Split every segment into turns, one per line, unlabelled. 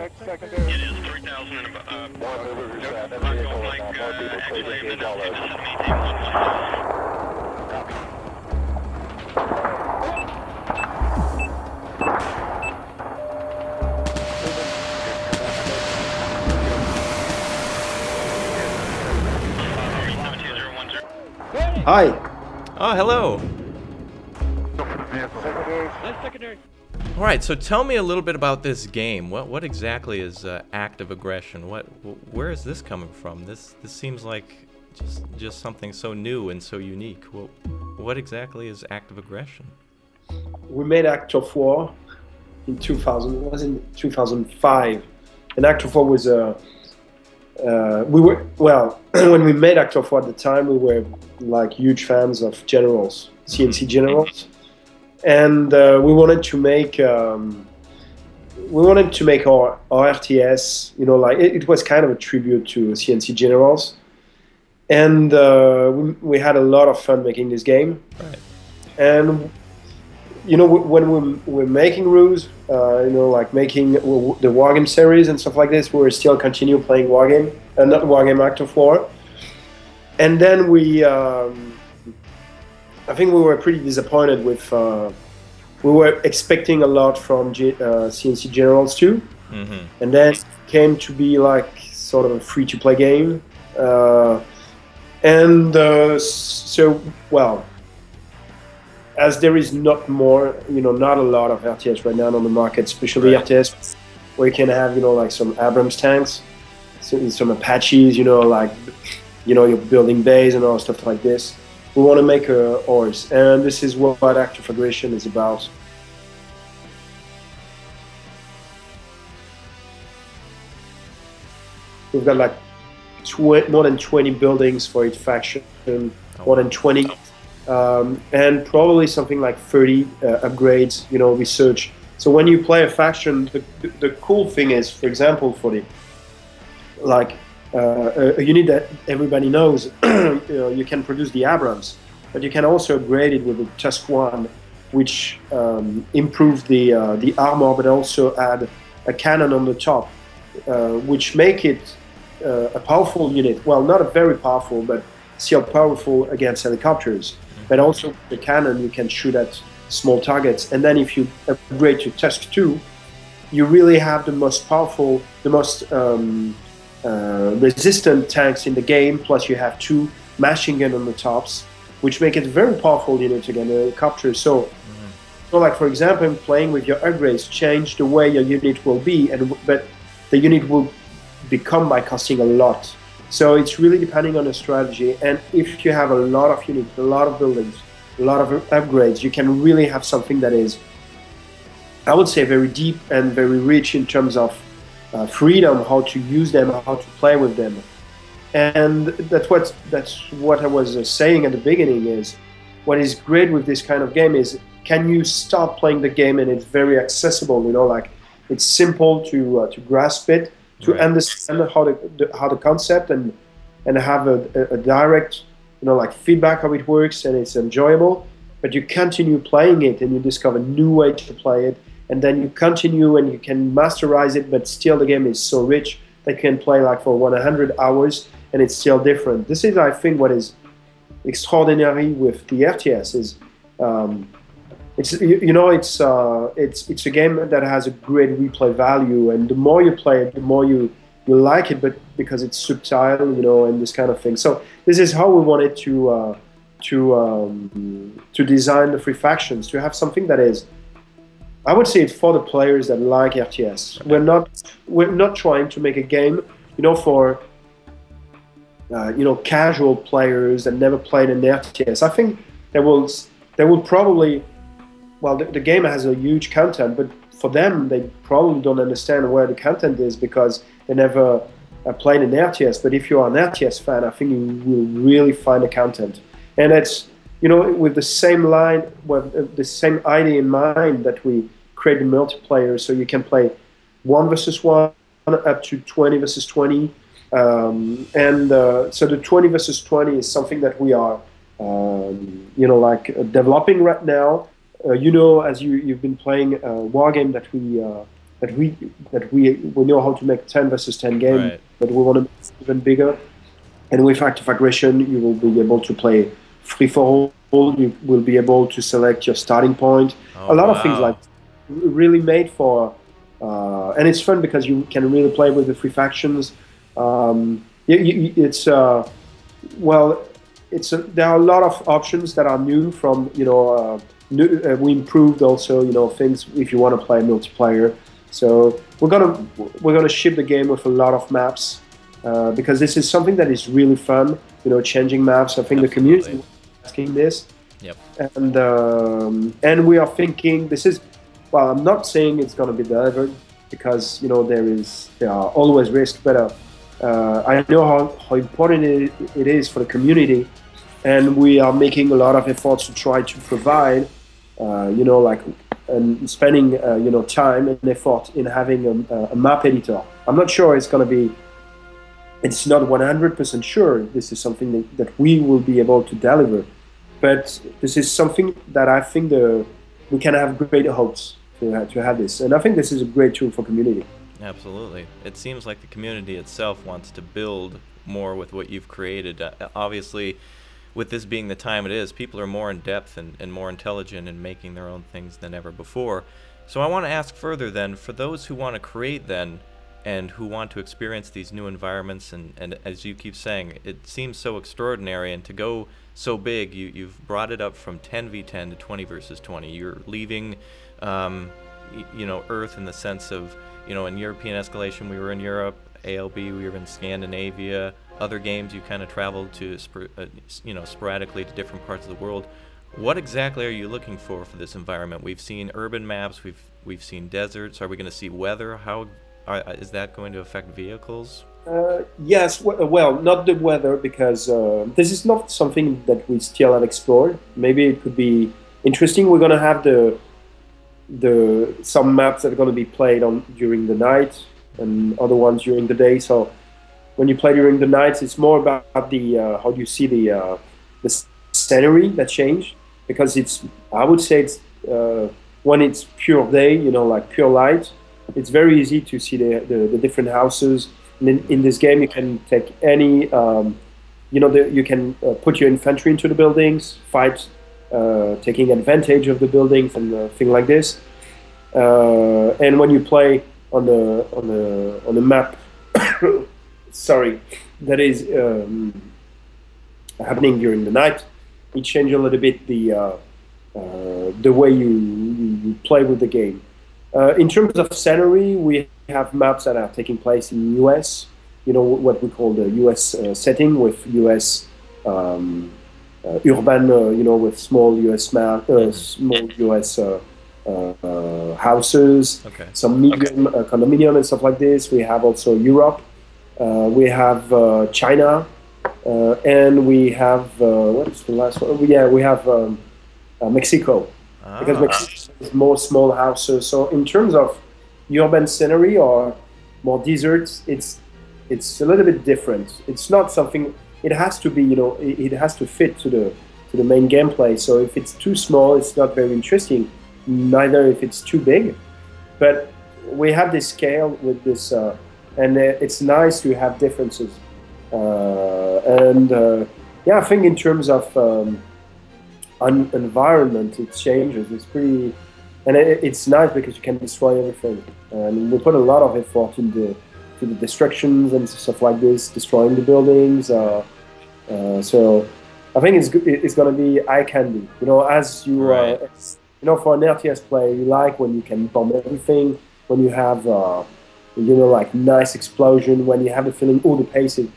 Secondary.
It is 3,000 and above.
One mover
Nope,
set. That
Marco
vehicle
Mike,
is more people
actually,
please
I'm
engage
in
all
the
over.
maintain 110.
Copy.
Hi.
Oh, hello.
Secondary.
All right, so tell me a little bit about this game. What exactly is active aggression? Where is this coming from? This seems like just something so new and so unique. What exactly is active aggression?
We made Act of War in 2000. It was in 2005. And Act of War was when we made Act of War at the time, we were like huge fans of generals, CNC generals. And we wanted to make our RTS, you know, like it was kind of a tribute to CNC generals, and we had a lot of fun making this game.
Right.
And you know, when we're making rules, you know, like making the Wargame series and stuff like this, we were still continue playing Wargame, not Wargame Act of War, and then we. I think we were pretty disappointed with. We were expecting a lot from CNC Generals too, and then it came to be like sort of a free-to-play game, so well, as there is not more, you know, not a lot of RTS right now on the market, especially
right.
RTS where you can have, you know, like some Abrams tanks, some Apaches, you know, like, you know, you're building base and all stuff like this. We want to make ours, and this is what active aggression is about. We've got like more than 20 buildings for each faction, more than 20, and probably something like 30 upgrades, you know, research. So when you play a faction, the cool thing is, for example, for the a unit that everybody knows, you know, you can produce the Abrams, but you can also upgrade it with the Tusk One, which improves the armor, but also add a cannon on the top, which make it a powerful unit. Well, not a very powerful, but still powerful against helicopters. But also the cannon, you can shoot at small targets. And then if you upgrade to Tusk 2, you really have the most powerful, the most resistant tanks in the game, plus you have 2 machine gun on the tops, which make it very powerful unit against helicopters. So, like for example, playing with your upgrades change the way your unit will be, but the unit will become by costing a lot. So it's really depending on the strategy, and if you have a lot of units, a lot of buildings, a lot of upgrades, you can really have something that is, I would say, very deep and very rich in terms of freedom, how to use them, how to play with them. And that's what I was saying at the beginning, is what is great with this kind of game is, can you start playing the game and it's very accessible, you know, like it's simple to grasp it, to understand how the concept and have a direct, you know, like feedback how it works, and it's enjoyable. But you continue playing it and you discover new ways to play it, and then you continue and you can masterize it, but still the game is so rich that you can play like for 100 hours and it's still different. This is, I think, what is extraordinary with the RTS is, it's, you know, it's a game that has a great replay value, and the more you play it, the more you like it, but because it's subtle, you know, and this kind of thing. So this is how we wanted to design the free factions, to have something that is, I would say, it's for the players that like RTS. We're not trying to make a game, you know, for you know, casual players that never played an RTS. I think there will probably, well, the game has a huge content, but for them, they probably don't understand where the content is because they never played an RTS. But if you are an RTS fan, I think you will really find the content. And it's, you know, with the same line, with the same idea in mind, that we create a multiplayer, so you can play 1 versus 1 up to 20 versus 20. So the 20 versus 20 is something that we are, you know, like developing right now. You know, as you've been playing Wargame, that we know how to make 10 versus 10 game,
Right.
but we want to make it even bigger. And with active aggression, you will be able to play free for all. You will be able to select your starting point.
Oh,
A lot of
wow.
things like really made for, and it's fun because you can really play with the free factions. It's well, there are a lot of options that are new from we improved also things if you want to play multiplayer. So we're gonna ship the game with a lot of maps because this is something that is really fun. Changing maps. I think the community is asking this.
Yep.
And we are thinking this is. Well, I'm not saying it's going to be delivered because there are always risks, but I know how important it is for the community, and we are making a lot of efforts to try to provide, and spending time and effort in having a map editor. I'm not sure it's going to be. It's not 100% sure this is something that we will be able to deliver, but this is something that I think we can have great hopes to have this, and I think this is a great tool for community.
Absolutely. It seems like the community itself wants to build more with what you've created. Obviously, with this being the time it is, people are more in depth and more intelligent in making their own things than ever before. So I want to ask further then, for those who want to create then, and who want to experience these new environments, and as you keep saying, it seems so extraordinary, and to go so big, you've brought it up from 10v10 to 20 versus 20. You're leaving Earth in the sense of, in European escalation, we were in Europe, ALB, we were in Scandinavia, other games you kind of traveled to, sporadically to different parts of the world. What exactly are you looking for this environment? We've seen urban maps, we've seen deserts. Are we going to see weather? How is that going to affect vehicles?
Yes, well, not the weather, because this is not something that we still have explored. Maybe it could be interesting. We're going to have some maps that are going to be played on during the night and other ones during the day. So when you play during the night, it's more about the how do you see the scenery that change, because I would say it's when it's pure day, like pure light, it's very easy to see the different houses. And in this game, you can take any you can put your infantry into the buildings, fight. Taking advantage of the buildings and things like this, and when you play on the map, sorry, that is happening during the night, it changes a little bit the way you play with the game. In terms of scenery, we have maps that are taking place in the US. What we call the US setting with US. Urban, with small US small US houses,
okay.
Some medium condominium and stuff like this. We have also Europe, we have China, and we have what is the last one? Yeah, we have Mexico, because Mexico is more small houses. So in terms of urban scenery or more deserts, it's a little bit different. It's not something. It has to be, it has to fit to the main gameplay. So if it's too small, it's not very interesting. Neither if it's too big. But we have this scale with this, and it's nice to have differences. Yeah, I think in terms of environment, it changes. It's pretty, and it's nice because you can destroy everything. And we put a lot of effort into the destructions and stuff like this, destroying the buildings. So I think it's going to be eye candy. As you
right.
For an RTS player, you like when you can bomb everything, when you have like nice explosion, when you have the feeling, the pacing.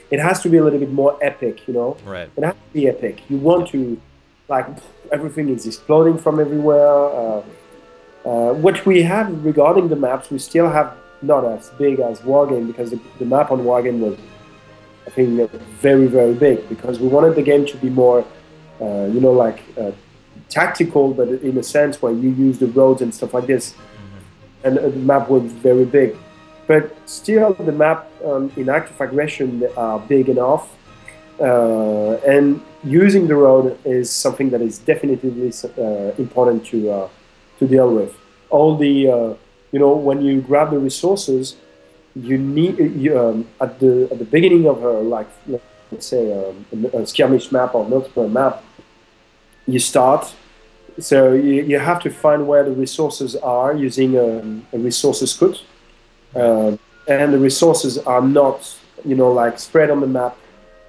It has to be a little bit more epic.
Right.
It has to be epic. You want to, like, everything is exploding from everywhere. What we have regarding the maps, we still have not as big as Wargame, because the map on Wargame was, I think, very, very big, because we wanted the game to be more, like tactical, but in a sense where you use the roads and stuff like this. Mm-hmm. And the map was very big. But still, the map in active aggression are big enough, and using the road is something that is definitely important to deal with. All the you know, when you grab the resources, you need at the beginning of like let's say a skirmish map or multiple map, you start. So you have to find where the resources are using a resources scout, and the resources are not, you know, like spread on the map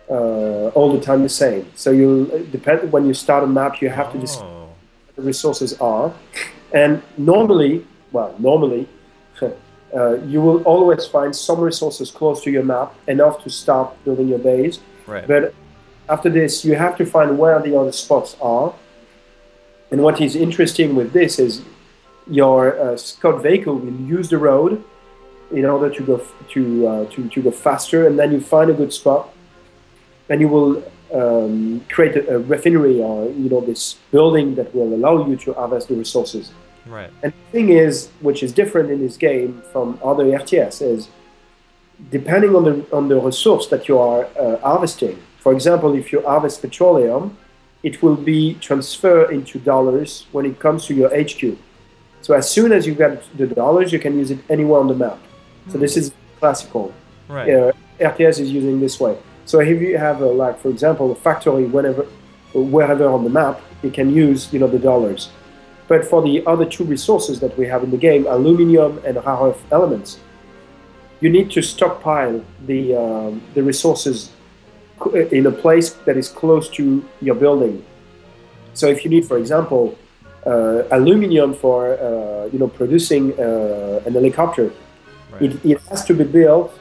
all the time the same. So you depend when you start a map, you have to decide where the resources are, and normally, you will always find some resources close to your map, enough to start building your base.
Right.
But after this, you have to find where the other spots are. And what is interesting with this is your scout vehicle will use the road in order to go to go faster, and then you find a good spot, and you will create a refinery, or you know, this building that will allow you to harvest the resources.
Right.
And the thing is, which is different in this game from other RTS, is depending on the resource that you are harvesting. For example, if you harvest petroleum, it will be transferred into dollars when it comes to your HQ. So as soon as you get the dollars, you can use it anywhere on the map. So this is classical.
Right.
RTS is using this way. So if you have like, for example, a factory wherever on the map, you can use, you know, the dollars. But for the other two resources that we have in the game, aluminum and rare earth elements, you need to stockpile the resources in a place that is close to your building. So if you need, for example, aluminum for you know, producing an helicopter,
Right.
it has to be built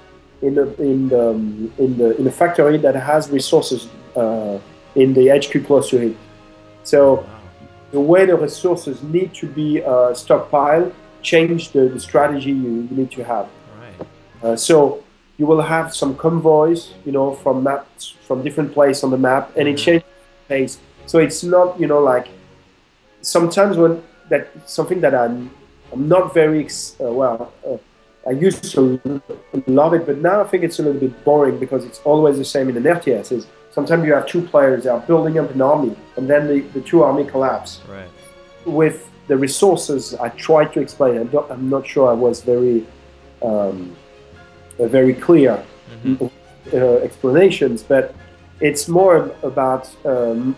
in a factory that has resources in the HQ close to it. So the way the resources need to be stockpiled change the strategy you need to have.
Right.
So you will have some convoys, you know, from maps from different places on the map, and it changes pace. So it's not, you know, like sometimes when that something that I'm not very I used to love it, but now I think it's a little bit boring because it's always the same in an RTS. Is sometimes you have two players that are building up an army, and then the two army collapse.
Right.
With the resources, I tried to explain. I'm not sure I was very clear explanations, but it's more about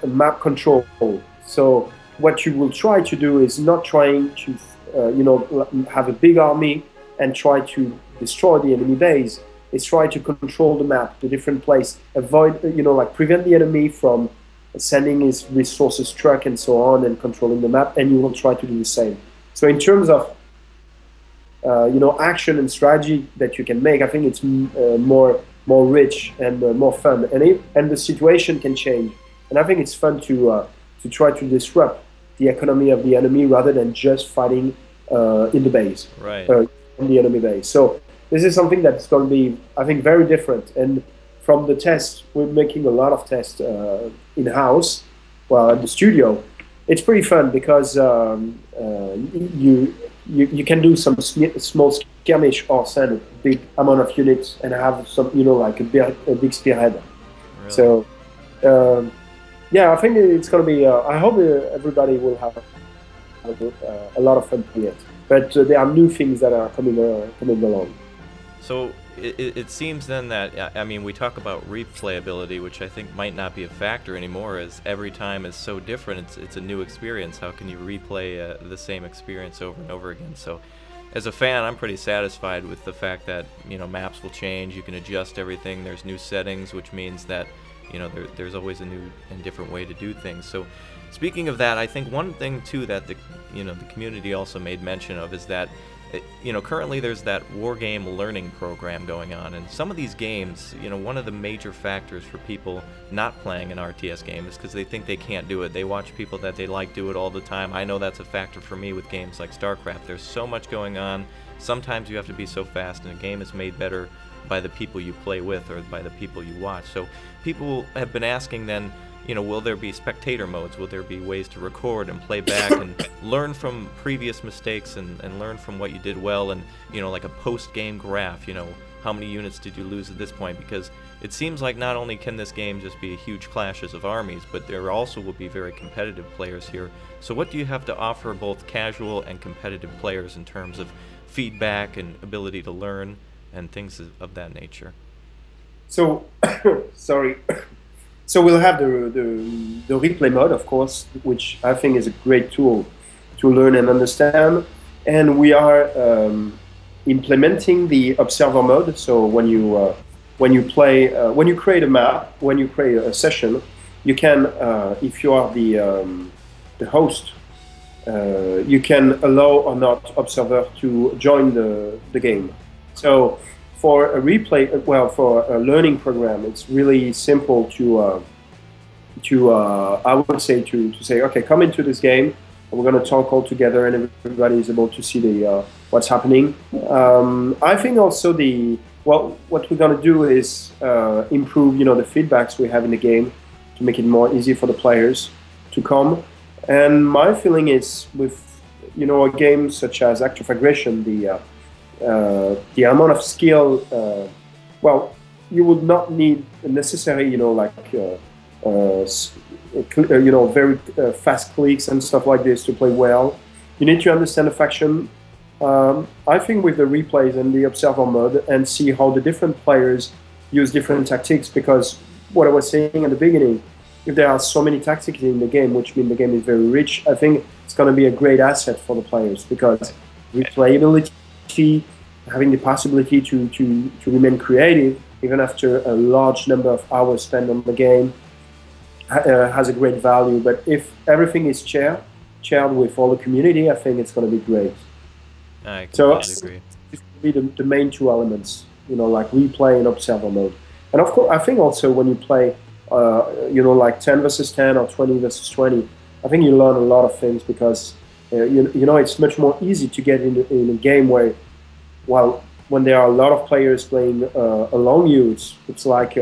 map control. So what you will try to do is not trying to you know, have a big army and try to destroy the enemy base. It's try to control the map, the different place, avoid, you know, like prevent the enemy from sending his resources truck and so on, and controlling the map, and you will try to do the same. So in terms of you know, action and strategy that you can make, I think it's more rich and more fun, and the situation can change, and I think it's fun to try to disrupt the economy of the enemy rather than just fighting in the base,
Right.
In the enemy base. So this is something that's going to be, I think, very different. And from the tests, we're making a lot of tests in-house, well, at the studio. It's pretty fun because you can do some small skirmish or send a big amount of units and have some, you know, like a big spearhead.
Really?
So yeah, I think it's going to be, I hope everybody will have a lot of fun with it. But there are new things that are coming along.
So it seems then that, I mean, we talk about replayability, which I think might not be a factor anymore, as every time is so different. It's a new experience. How can you replay the same experience over and over again? So as a fan, I'm pretty satisfied with the fact that, you know, maps will change, you can adjust everything, there's new settings, which means that, you know, there's always a new and different way to do things. So speaking of that, I think one thing too that the community also made mention of is that, you know, currently there's that war game learning program going on, and some of these games, you know, one of the major factors for people not playing an RTS game is because they think they can't do it. They watch people that they like do it all the time. I know that's a factor for me with games like StarCraft. There's so much going on. Sometimes you have to be so fast, and a game is made better by the people you play with or by the people you watch. So people have been asking then, you know, will there be spectator modes? Will there be ways to record and play back and learn from previous mistakes and learn from what you did well, and, you know, like a post-game graph, you know, how many units did you lose at this point? Because it seems like not only can this game just be huge clashes of armies, but there also will be very competitive players here. So what do you have to offer both casual and competitive players in terms of feedback and ability to learn and things of that nature.
So, sorry. So we'll have the replay mode, of course, which I think is a great tool to learn and understand. And we are implementing the observer mode. So when you play, when you create a map, when you create a session, you can, if you are the host, you can allow or not observer to join the game. So for a replay, well, for a learning program, it's really simple to I would say to say, okay, come into this game. We're going to talk all together, and everybody is able to see the what's happening. I think also what we're going to do is improve, the feedbacks we have in the game to make it more easy for the players to come. And my feeling is with a game such as Act of Aggression, the amount of skill, well, you would not need necessary, very fast clicks and stuff like this to play well. You need to understand the faction. I think with the replays and the observer mode and see how the different players use different tactics, because what I was saying at the beginning, if there are so many tactics in the game, which means the game is very rich, I think it's going to be a great asset for the players, because replayability, having the possibility to remain creative even after a large number of hours spent on the game, has a great value. But if everything is shared with all the community, I think it's going to be great.
I completely agree.
It's going to be the main two elements, like replay and observer mode. And of course, I think also when you play, like 10 versus 10 or 20 versus 20, I think you learn a lot of things, because it's much more easy to get in a game where, well, when there are a lot of players playing along you, it's like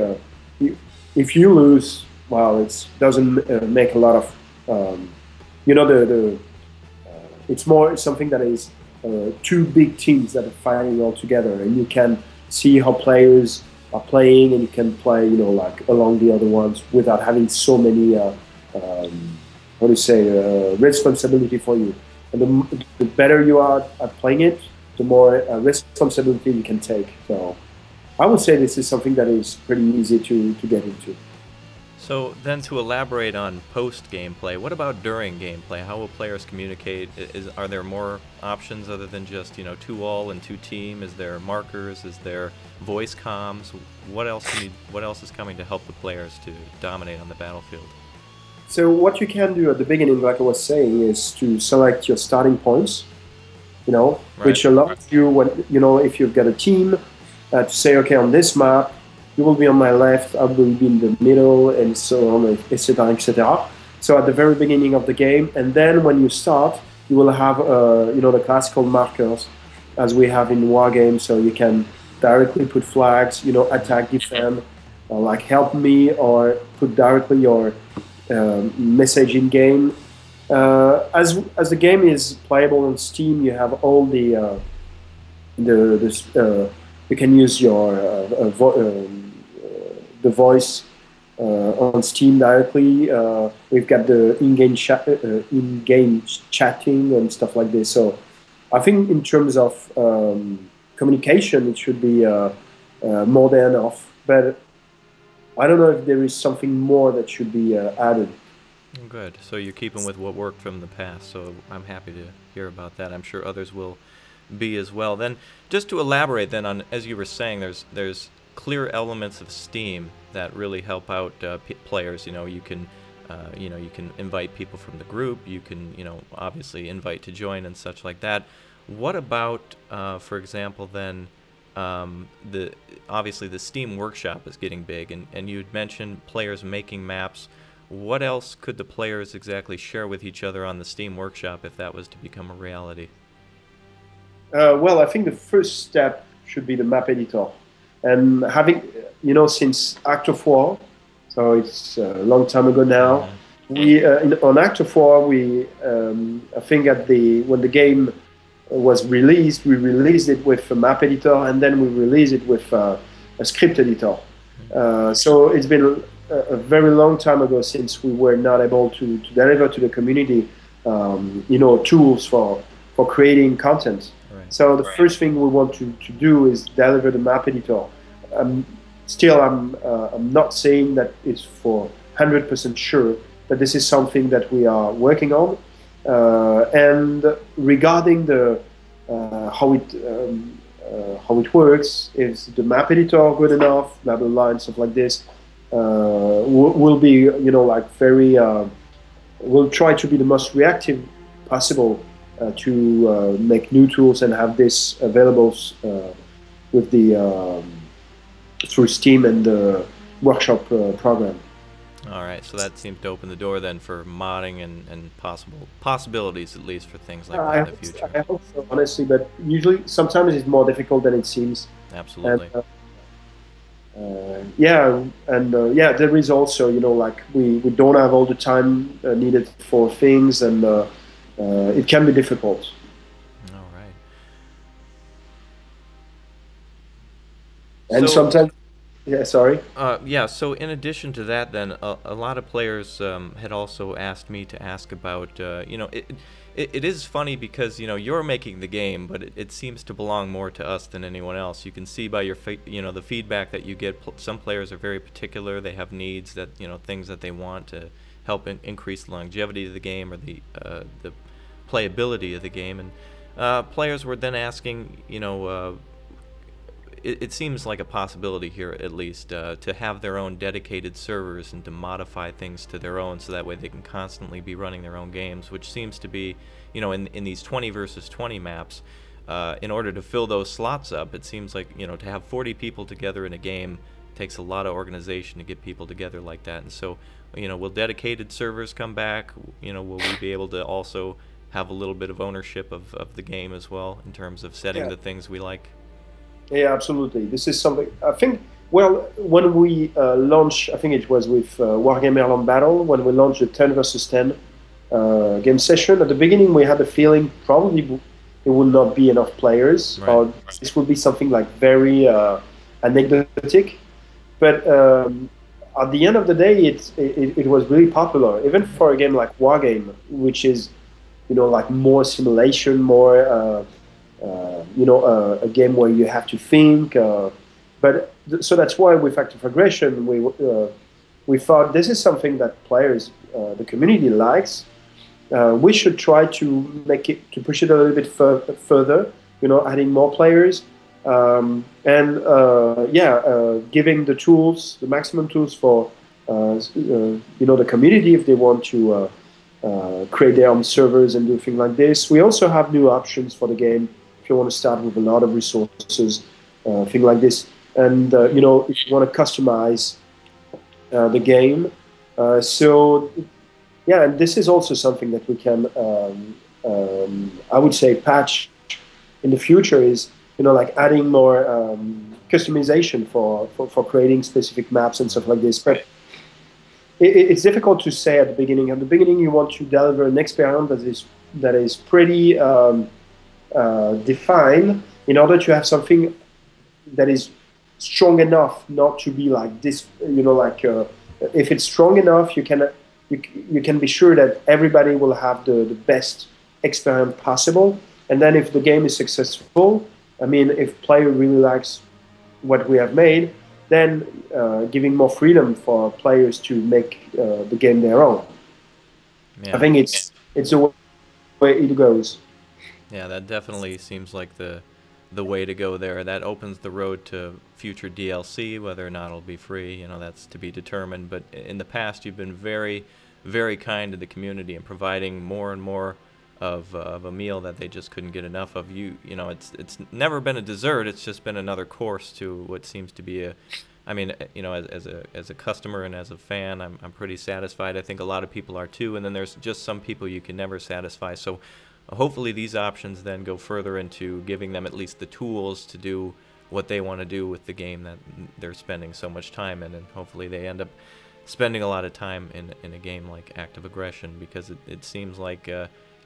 if you lose, well, it doesn't make a lot of, it's more something that is two big teams that are fighting all together, and you can see how players are playing, and you can play, like along the other ones without having so many, responsibility for you. And the better you are at playing it, the more responsibility you can take. So I would say this is something that is pretty easy to get into.
So then, to elaborate on post gameplay, what about during gameplay? How will players communicate? Are there more options other than just 2-all and 2-team? Is there markers? Is there voice comms? What else is coming to help the players to dominate on the battlefield?
So what you can do at the beginning, like I was saying, is to select your starting points. Which allows you, when if you've got a team, to say, okay, on this map, you will be on my left, I will be in the middle, and so on, etc., etc. So at the very beginning of the game, and then when you start, you will have, the classical markers, as we have in war games. So you can directly put flags, attack, defend, like help me, or put directly your message in game. As the game is playable on Steam, you have all the you can use your the voice on Steam directly. We've got the in-game chatting and stuff like this. So I think in terms of communication, it should be more than enough. But I don't know if there is something more that should be added.
Good. So you're keeping with what worked from the past, so I'm happy to hear about that. I'm sure others will be as well. Then, just to elaborate then on, as you were saying, there's clear elements of Steam that really help out players. You can invite people from the group. You can obviously invite to join and such like that. What about, for example, then obviously the Steam Workshop is getting big, and you'd mentioned players making maps. What else could the players exactly share with each other on the Steam Workshop if that was to become a reality?
Well, I think the first step should be the map editor. And having, since Act of War, so it's a long time ago now, we on Act of War, I think when the game was released, we released it with a map editor, and then we released it with a script editor. So it's been a very long time ago since we were not able to deliver to the community, tools for creating content.
Right.
So the first thing we want to do is deliver the map editor. Still, I'm not saying that it's for 100% sure, but this is something that we are working on. And regarding the how it works, is the map editor good enough, blah blah blah, and stuff like this. Will be, you know, like very. We'll try to be the most reactive possible to make new tools and have this available with the through Steam and the workshop program.
All right, so that seems to open the door then for modding and possibilities, at least, for things like that in the future.
I hope so, honestly, but usually, sometimes it's more difficult than it seems.
Absolutely.
And, yeah, there is also, you know, like we don't have all the time needed for things, and it can be difficult.
All right.
And
so,
sometimes, yeah, sorry.
Yeah, so in addition to that, then, a lot of players had also asked me to ask about, you know, it is funny because, you know, you're making the game, but it seems to belong more to us than anyone else. You can see by your, you know, the feedback that you get. Some players are very particular. They have needs that, you know, things that they want to help increase the longevity of the game or the playability of the game. And players were then asking, you know, it seems like a possibility here, at least, to have their own dedicated servers and to modify things to their own, so that way they can constantly be running their own games, which seems to be, you know, in these 20 versus 20 maps, in order to fill those slots up, it seems like, you know, to have 40 people together in a game takes a lot of organization to get people together like that. And so, you know, will dedicated servers come back? You know, will we be able to also have a little bit of ownership of the game as well, in terms of setting the things we like?
Yeah, absolutely. This is something, I think, well, when we launched, I think it was with Wargame AIRLAND Battle, when we launched the 10 versus 10 game session, at the beginning we had a feeling probably there would not be enough players, or this would be something like very anecdotic. But at the end of the day, it was really popular, even for a game like Wargame, which is, you know, like more simulation, more you know, a game where you have to think. So that's why with Active Aggression, we thought this is something that players, the community likes. We should try to make it, to push it a little bit further. You know, adding more players, and giving the tools, the maximum tools for you know, the community if they want to create their own servers and do things like this. We also have new options for the game. If you want to start with a lot of resources, things like this, and you know, if you want to customize the game, so yeah, and this is also something that we can, I would say, patch in the future. Is, you know, like adding more customization for creating specific maps and stuff like this. But it's difficult to say at the beginning. At the beginning, you want to deliver an experience that is pretty defined, in order to have something that is strong enough not to be like this. You know, like if it's strong enough, you can be sure that everybody will have the best experience possible. And then if the game is successful, I mean, if player really likes what we have made, then giving more freedom for players to make the game their own. Yeah. I think it's the way it goes.
Yeah, that definitely seems like the way to go there. That opens the road to future DLC, whether or not it'll be free, you know, that's to be determined. But in the past, you've been very, very kind to the community and providing more and more of a meal that they just couldn't get enough of. You know, it's never been a dessert. It's just been another course to what seems to be a. I mean, you know, as a customer and as a fan, I'm pretty satisfied. I think a lot of people are too. And then there's just some people you can never satisfy. So hopefully these options then go further into giving them at least the tools to do what they want to do with the game that they're spending so much time in, and hopefully they end up spending a lot of time in a game like Active Aggression, because it seems like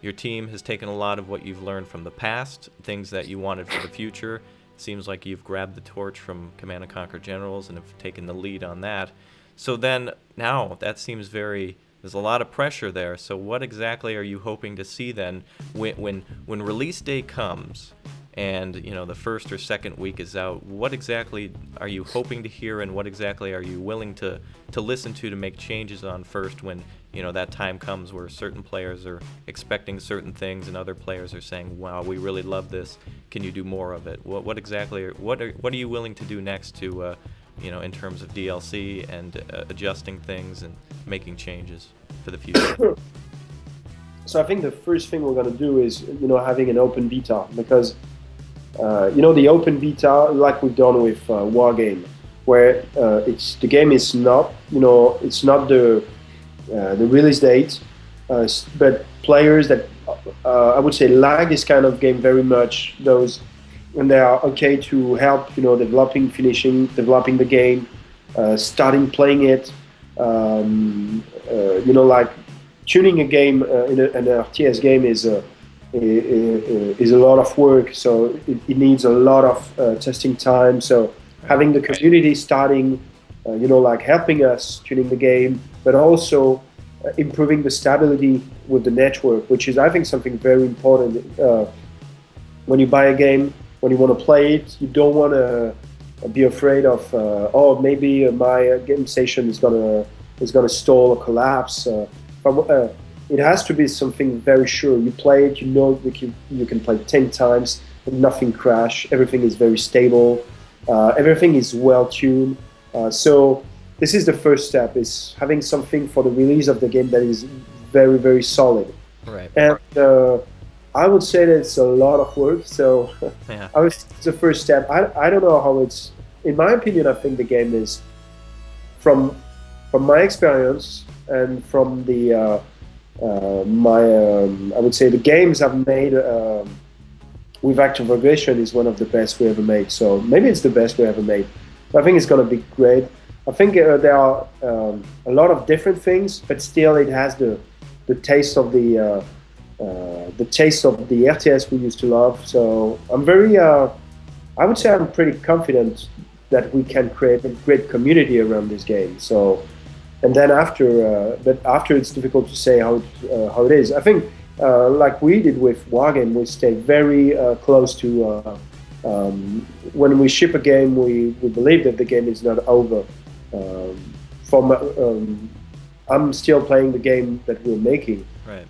your team has taken a lot of what you've learned from the past, things that you wanted for the future. It seems like you've grabbed the torch from Command & Conquer Generals and have taken the lead on that. So then now that seems very... There's a lot of pressure there. So what exactly are you hoping to see then when release day comes? and you know the first or second week is out, what exactly are you hoping to hear, and what exactly are you willing to listen to make changes on first when you know that time comes where certain players are expecting certain things and other players are saying, wow, we really love this, can you do more of it? What exactly what are you willing to do next to you know, in terms of DLC and adjusting things and making changes for the future?
So I think the first thing we're going to do is, you know, having an open beta, because you know, the open beta, like we've done with Wargame, where the game is not, you know, it's not the release date, but players that I would say like this kind of game very much, those, and they are okay to help, you know, developing the game, starting playing it, you know, like tuning a game in an RTS game is a lot of work, so it needs a lot of testing time. So having the community starting, you know, like helping us tuning the game, but also improving the stability with the network, which is, I think, something very important. When you buy a game, when you want to play it, you don't want to be afraid of, oh, maybe my game station is gonna stall or collapse. It has to be something very sure. You play it, you know that you can play 10 times, and nothing crash. Everything is very stable. Everything is well tuned. So this is the first step: is having something for the release of the game that is very, very solid.
Right.
And I would say that it's a lot of work. So
yeah.
It's the first step. I don't know how it's. In my opinion, I think the game is, from my experience and from the I would say the games I've made with Active Aggression is one of the best we ever made. So maybe it's the best we ever made. I think it's going to be great. I think there are a lot of different things, but still it has the taste of the RTS we used to love. So I'm very, I would say I'm pretty confident that we can create a great community around this game. So, and then after, but after it's difficult to say how it is. I think, like we did with Wargame, we stay very close to. When we ship a game, we believe that the game is not over. I'm still playing the game that we're making.
Right.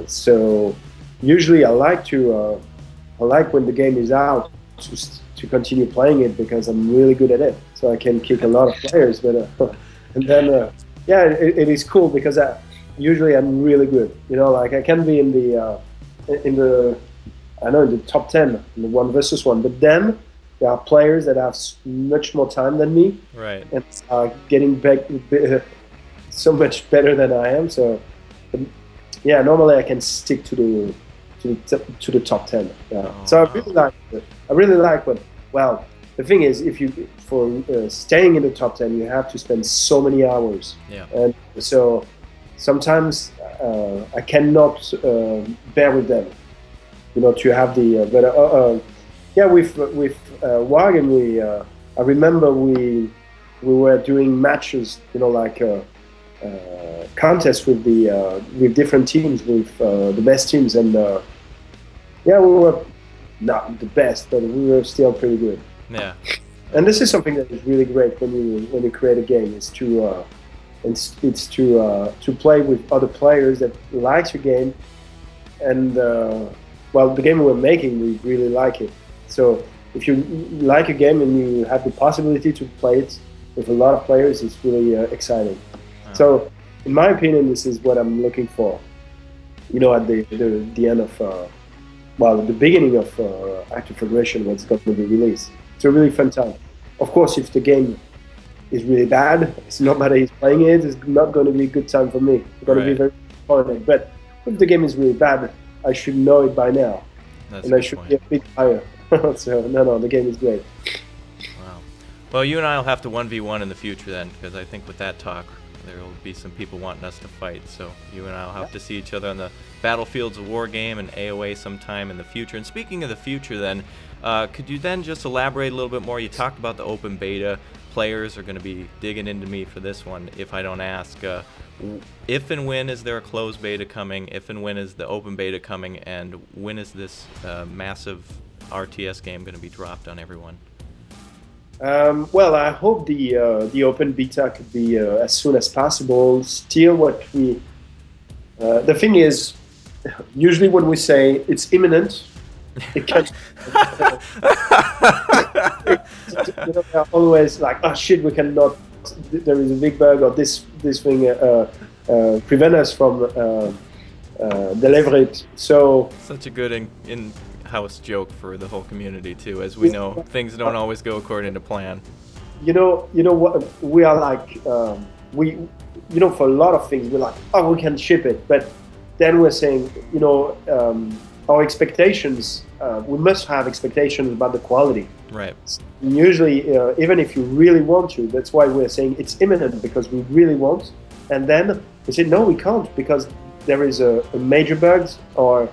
So usually I like when the game is out to continue playing it, because I'm really good at it. So I can kick a lot of players, but and then yeah, it is cool because usually I'm really good. You know, like I can be in the top 10 in the 1 versus 1, but then there are players that have much more time than me,
right,
and are getting back so much better than I am. So yeah, normally I can stick to the top 10. Yeah.
Oh,
so I really like what. Well, the thing is, if you staying in the top 10, you have to spend so many hours.
Yeah.
And so sometimes I cannot bear with them. You know, to have the yeah, with Wagen, I remember we were doing matches, you know, like contests with different teams, with the best teams, and yeah, we were not the best, but we were still pretty good.
Yeah.
And this is something that is really great when you create a game. Is it's to play with other players that like your game, and well, the game we're making, we really like it. So if you like a game and you have the possibility to play it with a lot of players, it's really exciting. So in my opinion, this is what I'm looking for. You know, at the end of well, at the beginning of Active Aggression, what's going to be released. It's a really fun time. Of course, if the game is really bad, it's nobody is playing it, it's not going to be a good time for me. It's going to be very disappointed. But if the game is really bad, I should know it by now.
That's
and I should be a big player. So no, the game is great.
Wow. Well, you and I will have to 1v1 in the future then, because I think with that talk, there will be some people wanting us to fight. So you and I will have to see each other on the battlefields of Wargame and AOA sometime in the future. And speaking of the future then, could you then just elaborate a little bit more? You talked about the open beta. Players are going to be digging into me for this one if I don't ask. If and when is there a closed beta coming? If and when is the open beta coming? And when is this massive RTS game going to be dropped on everyone?
Well, I hope the open beta could be as soon as possible. Still, what we the thing is, usually when we say it's imminent, it can. They're always like, oh shit, we cannot. There is a big bug, or this thing prevent us from deliver it. So
such a good in-house joke for the whole community too. As we know, things don't always go according to plan.
You know what we are like. For a lot of things, we're like, oh, we can ship it, but then we're saying, our expectations. We must have expectations about the quality.
Right.
Usually, even if you really want to, that's why we're saying it's imminent, because we really want. And then we say, no, we can't, because there is a major bug, or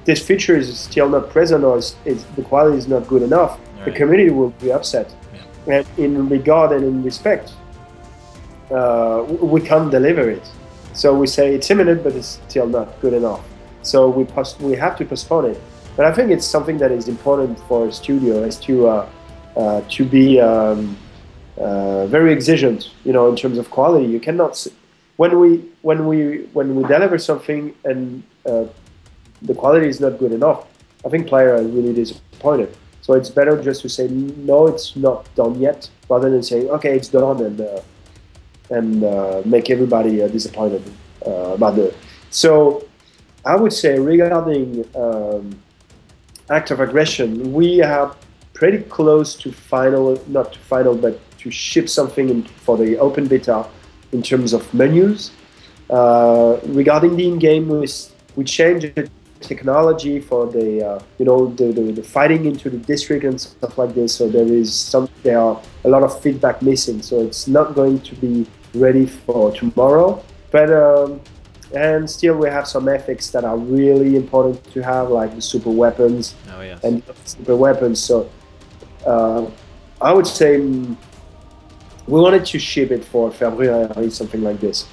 this feature is still not present, or the quality is not good enough. Right. The community will be upset. Yeah. And in regard and in respect, we can't deliver it. So we say it's imminent, but it's still not good enough. So we have to postpone it. But I think it's something that is important for a studio, is to be very exigent, in terms of quality. You cannot when we deliver something and the quality is not good enough, I think players are really disappointed. So it's better just to say no, it's not done yet, rather than saying okay, it's done, and make everybody disappointed about it. So I would say regarding act of aggression, we are pretty close to not to final, but to ship something for the open beta in terms of menus. Regarding the in-game, we changed the technology for the fighting into the district and stuff like this. So there are a lot of feedback missing. So it's not going to be ready for tomorrow, but. And still, we have some ethics that are really important to have, like the super weapons and super weapons. So I would say we wanted to ship it for February, something like this.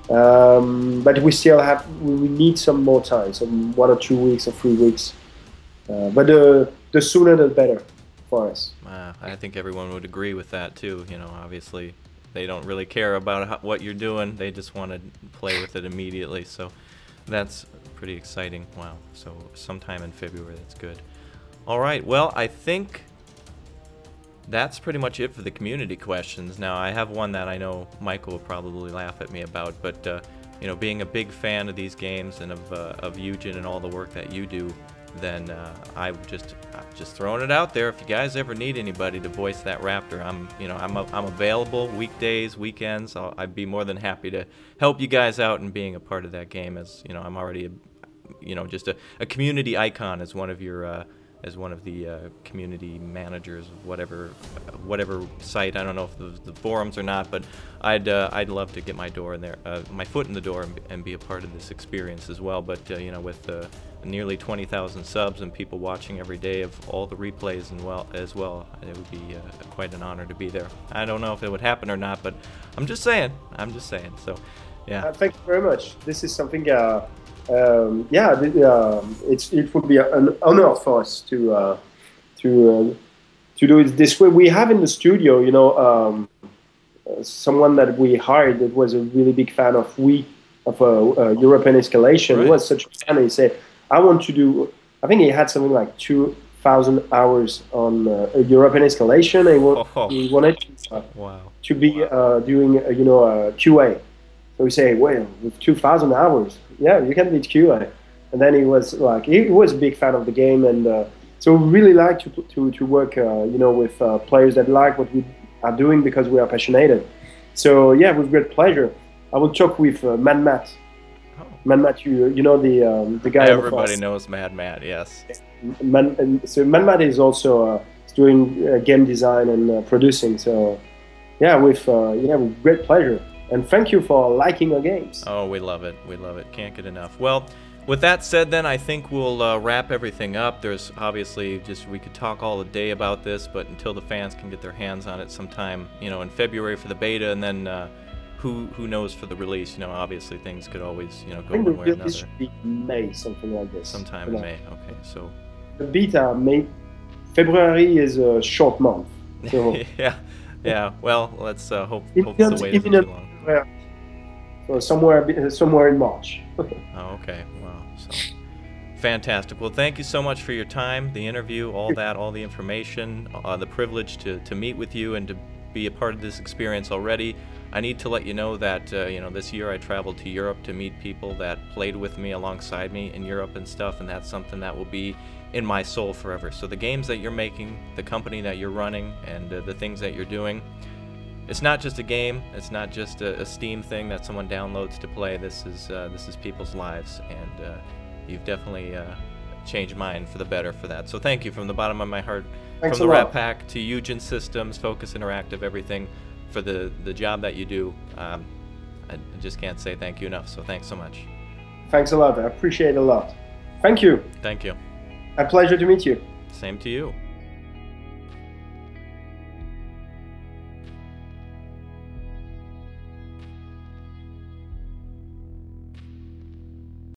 But we still we need some more time, some 1 or 2 weeks or 3 weeks. But the sooner the better for us.
I think everyone would agree with that too. Obviously. They don't really care about what you're doing. They just want to play with it immediately. So that's pretty exciting. Wow. So sometime in February, that's good. All right. Well, I think that's pretty much it for the community questions. Now, I have one that I know Michael will probably laugh at me about, but being a big fan of these games and of EUGEN and all the work that you do, then I'm just throwing it out there. If you guys ever need anybody to voice that raptor, I'm available weekdays, weekends. I'd be more than happy to help you guys out in being a part of that game. As I'm already just a community icon as one of your as one of the community managers of whatever site. I don't know if the forums or not, but I'd love to get my foot in the door and be a part of this experience as well. But with nearly 20,000 subs and people watching every day of all the replays as well, it would be quite an honor to be there. I don't know if it would happen or not, but I'm just saying. So, yeah.
Thank you very much. This is something. It would be an honor for us to do it this way. We have in the studio, someone that we hired that was a really big fan of European escalation. Right. He was such a fan. He said, I want to do, I think he had something like 2,000 hours on European escalation. And he wanted to be doing, QA. So we say, well, with 2,000 hours, yeah, you can be QA. And then he was like, he was a big fan of the game. And so we really like to work, with players that like what we are doing because we are passionate. So yeah, with great pleasure. I will talk with Mad Matt. Mad Matt, the guy.
Everybody knows Mad Matt, yes.
So Mad Matt is also doing game design and producing. So yeah, with great pleasure. And thank you for liking our games.
Oh, we love it. We love it. Can't get enough. Well, with that said, then I think we'll wrap everything up. There's obviously we could talk all day about this, but until the fans can get their hands on it sometime, in February for the beta, and then who knows for the release. Obviously things could always go one way or another.
This should be May, something like this.
Sometime in May. Okay, so
The beta, February is a short month. So
yeah. Well, let's hope the
imminent,
wait isn't too long.
So somewhere in March.
Oh, okay. Wow. So fantastic. Well, thank you so much for your time, the interview, all the information, the privilege to meet with you and to be a part of this experience already. I need to let you know that this year I traveled to Europe to meet people that played with me alongside me in Europe and stuff, and that's something that will be in my soul forever. So the games that you're making, the company that you're running, and the things that you're doing, it's not just a game. It's not just a Steam thing that someone downloads to play. This is people's lives, and you've definitely changed mine for the better for that. So thank you from the bottom of my heart.
Thanks
from
a
the
lot.
Rat Pack to EUGEN Systems, Focus Interactive, everything for the job that you do. I just can't say thank you enough. So thanks so much.
Thanks a lot. I appreciate it a lot. Thank you.
Thank you.
A pleasure to meet you.
Same to you.